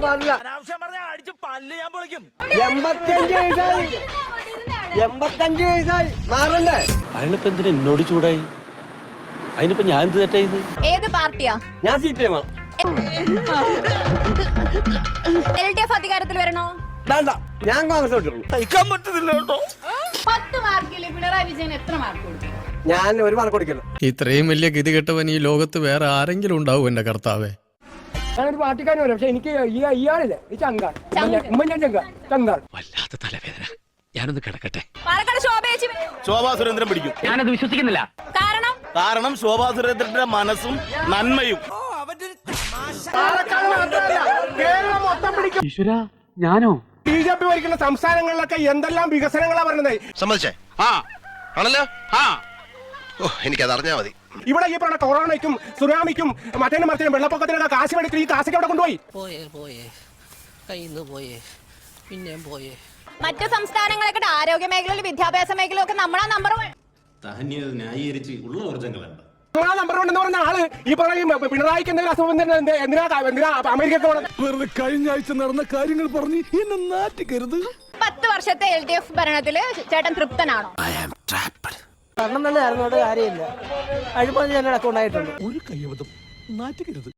പാടില്ല. 85 വയസ്സായി മാറണ്ടേ? അയാളിപ്പോ എന്തിനാ എന്നോട് ചൂടായി? അതിനിപ്പോ ഞാൻ എന്ത് തെറ്റാ ചെയ്ത്? ഏത് പാർട്ടിയാ? ഞാൻ CPM. LDF അധികാരത്തിൽ വരണോ? വേണ്ട, ഞാൻ കോൺഗ്രസ് വിട്ടുള്ളൂ. സഹിക്കാൻ പറ്റുന്നില്ല കേട്ടോ. 10 മാർക്കിൽ പിണറായി വിജയൻ എത്ര മാർക്ക് കൊടുക്കും? ഞാൻ 1 മാർക്ക് കൊടുക്കില്ല. ഇത്രയും വലിയ ഗതി കെട്ടവൻ ഈ ലോകത്ത് വേറെ ആരെങ്കിലും ഉണ്ടാവും എന്റെ കർത്താവേ. ഞാനൊരു പാർട്ടിക്കാരൻ വരും, പക്ഷെ എനിക്ക് ഇയാളില്ലേ ഈ ചങ്കാൻ ചങ്കാൻ. വല്ലാത്ത തലവേദന, ഞാനൊന്ന് കിടക്കട്ടെ. പാലക്കാട് ശോഭാ സുരേന്ദ്രൻ പിടിക്കും. ഞാനത് വിശ്വസിക്കുന്നില്ല. കാരണം ശോഭാ സുരേന്ദ്രന്റെ മനസ്സും നന്മയും. കേരളം മൊത്തം പിടിക്കും. ഈശ്വര, ഞാനോ? BJP ഭരിക്കുന്ന സംസ്ഥാനങ്ങളിലൊക്കെ എന്തെല്ലാം വികസനങ്ങളാ പറയുന്നത്. സമ്മതിച്ചേ? ആണല്ലോ. എനിക്കത് അറിഞ്ഞാ മതി. ഇവിടെ ഈ പറഞ്ഞ കൊറോണയ്ക്കും സുനാമിക്കും മറ്റേ മറിച്ചും വെള്ളപ്പൊക്കത്തിനൊക്കെ കാശ് മേടിച്ച് ഈ കാശൊക്കെ അവിടെ കൊണ്ടുപോയി. പോയേ കയ്യിന്ന് പോയേ പിന്നെയും പോയേ. മറ്റു സംസ്ഥാനങ്ങളൊക്കെ ആരോഗ്യ മേഖലയിലും വിദ്യാഭ്യാസ മേഖലയിലും ഒക്കെ നമ്മളാ നമ്പർ 1. ന്യായീകരിച്ച് ഉള്ള ഊർജ്ജങ്ങളല്ല. നമ്പർ 1 എന്ന് പറഞ്ഞ ആള് ഈ പറഞ്ഞ പിണറായിക്ക് എന്തെങ്കിലും അസുഖം എന്തിനാ അമേരിക്ക വെറുതെ കഴിഞ്ഞ ആഴ്ച നടന്ന കാര്യങ്ങൾ പറഞ്ഞ് എന്നെ നാറ്റിക്കരുത്. 10 വർഷത്തെ LDF ഭരണത്തില് ചേട്ടൻ തൃപ്തനാണോ? ഭരണം തന്നെ ആയിരുന്നോണ്ട് കാര്യമില്ല. അഴിമതി തന്നെ ഉണ്ടായിട്ടുണ്ട്. ഒരു കയ്യബദ്ധം നാറ്റിക്കരുത്.